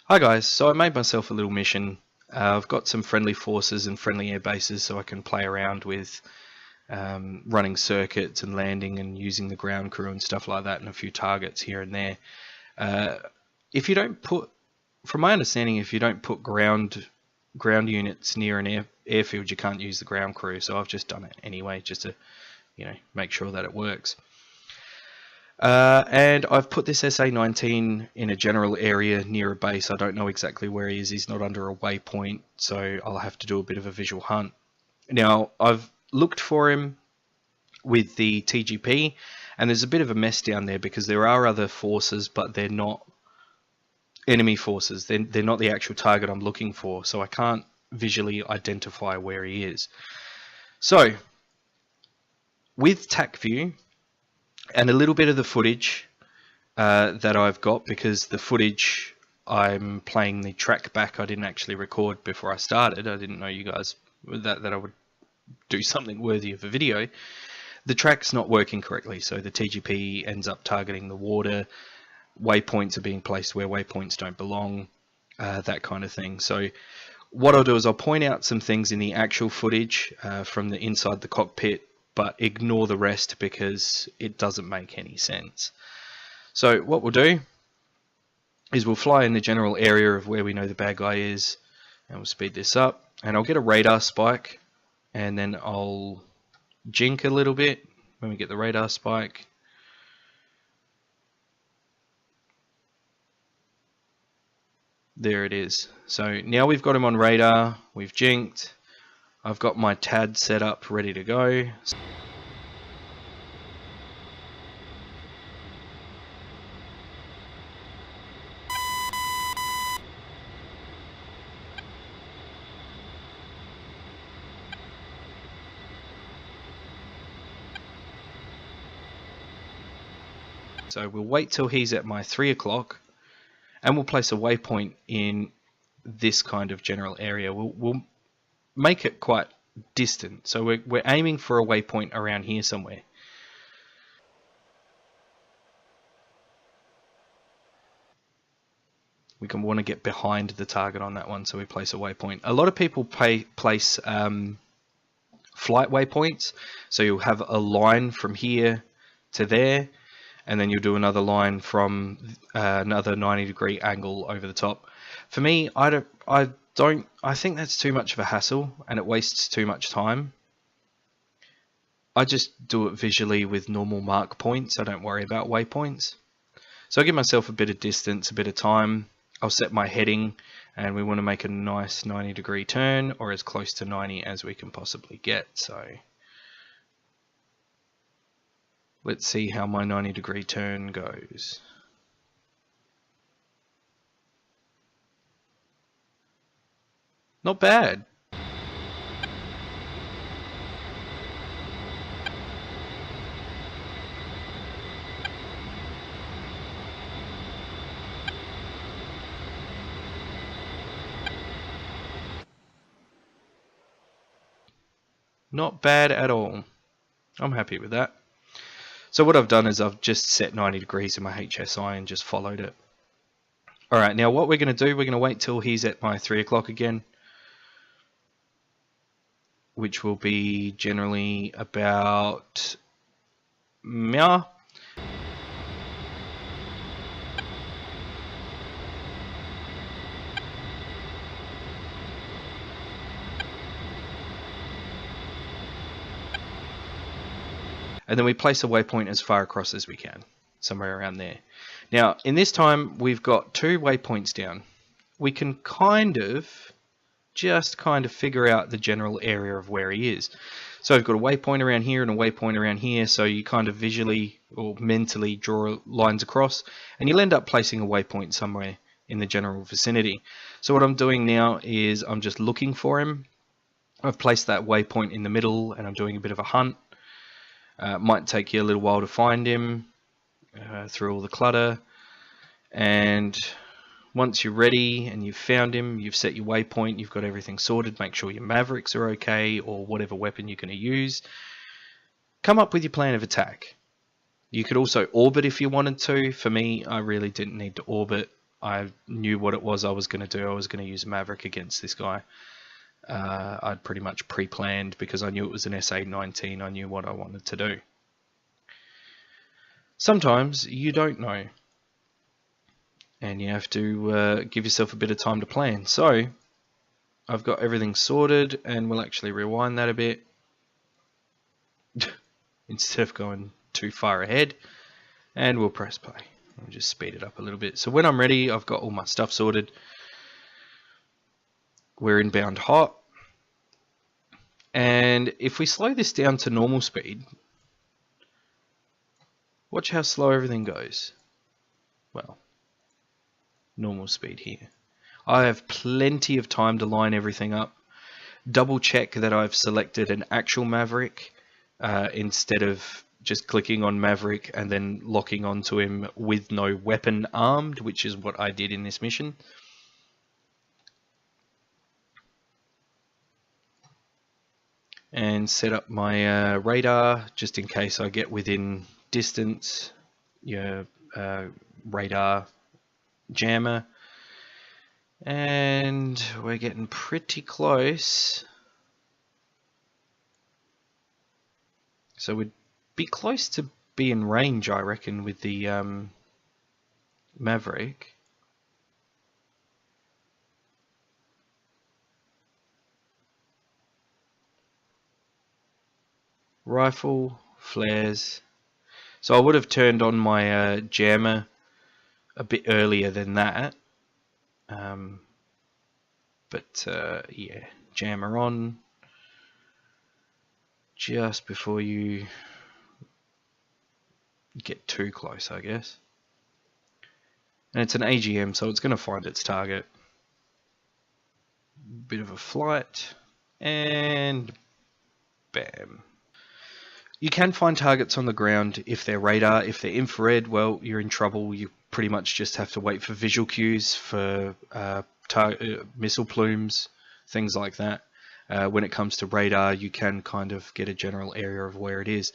Hi guys, so I made myself a little mission. I've got some friendly forces and friendly air bases so I can play around with running circuits and landing and using the ground crew and stuff like that, and a few targets here and there. If you don't put, from my understanding, if you don't put ground units near an airfield, you can't use the ground crew. So I've just done it anyway, just to make sure that it works. And I've put this SA-19 in a general area near a base. I don't know exactly where he is. He's not under a waypoint, so I'll have to do a bit of a visual hunt. Now, I've looked for him with the TGP, and there's a bit of a mess down there because there are other forces, but they're not enemy forces. They're not the actual target I'm looking for, so I can't visually identify where he is. So, with TAC view, and a little bit of the footage that I've got, because the footage I'm playing the track back, I didn't actually record before I started. I didn't know you guys that I would do something worthy of a video. The track's not working correctly, so the TGP ends up targeting the water. Waypoints are being placed where waypoints don't belong, that kind of thing. So what I'll do is I'll point out some things in the actual footage from the inside the cockpit, but ignore the rest because it doesn't make any sense. So what we'll do is we'll fly in the general area of where we know the bad guy is, and we'll speed this up, and I'll get a radar spike, and then I'll jink a little bit when we get the radar spike. There it is. So now we've got him on radar, we've jinked. I've got my TAD set up ready to go. So we'll wait till he's at my 3 o'clock, and we'll place a waypoint in this kind of general area. We'll make it quite distant, so we're aiming for a waypoint around here somewhere. We can want to get behind the target on that one, so we place a waypoint. A lot of people place flight waypoints, so you'll have a line from here to there, and then you'll do another line from another 90-degree angle over the top. For me, I think that's too much of a hassle, and it wastes too much time. I just do it visually with normal mark points. I don't worry about waypoints. So I give myself a bit of distance, a bit of time. I'll set my heading, and we want to make a nice 90-degree turn, or as close to 90 as we can possibly get. So let's see how my 90-degree turn goes. Not bad. Not bad at all. I'm happy with that. So what I've done is I've just set 90 degrees in my HSI and just followed it. Alright, now what we're going to do, we're going to wait till he's at my 3 o'clock again, which will be generally about meow. And then we place a waypoint as far across as we can, somewhere around there. Now, in this time, we've got 2 waypoints down. We can just kind of figure out the general area of where he is. So I've got a waypoint around here and a waypoint around here, so you kind of visually or mentally draw lines across, and you'll end up placing a waypoint somewhere in the general vicinity. So what I'm doing now is I'm just looking for him. I've placed that waypoint in the middle, and I'm doing a bit of a hunt. Might take you a little while to find him through all the clutter, and once you're ready and you've found him, you've set your waypoint, you've got everything sorted, make sure your Mavericks are okay, or whatever weapon you're going to use. Come up with your plan of attack. You could also orbit if you wanted to. For me, I really didn't need to orbit. I knew what it was I was going to do. I was going to use Maverick against this guy. I'd pretty much pre-planned because I knew it was an SA-19. I knew what I wanted to do. Sometimes you don't know, and you have to give yourself a bit of time to plan. So I've got everything sorted, and we'll actually rewind that a bit instead of going too far ahead, and we'll press play. I'll just speed it up a little bit. So when I'm ready, I've got all my stuff sorted. We're inbound hot, and if we slow this down to normal speed, watch how slow everything goes. Well, normal speed here. I have plenty of time to line everything up. Double check that I've selected an actual Maverick instead of just clicking on Maverick and then locking onto him with no weapon armed, which is what I did in this mission. And set up my radar just in case I get within distance. Radar jammer. And we're getting pretty close. So we'd be close to be in range, I reckon, with the Maverick. Rifle, flares. So I would have turned on my jammer a bit earlier than that. Yeah, jammer on just before you get too close, I guess. And it's an AGM, so it's going to find its target. Bit of a flight, and bam. You can find targets on the ground if they're radar. If they're infrared, well, you're in trouble. You pretty much just have to wait for visual cues for missile plumes, things like that. When it comes to radar, you can kind of get a general area of where it is.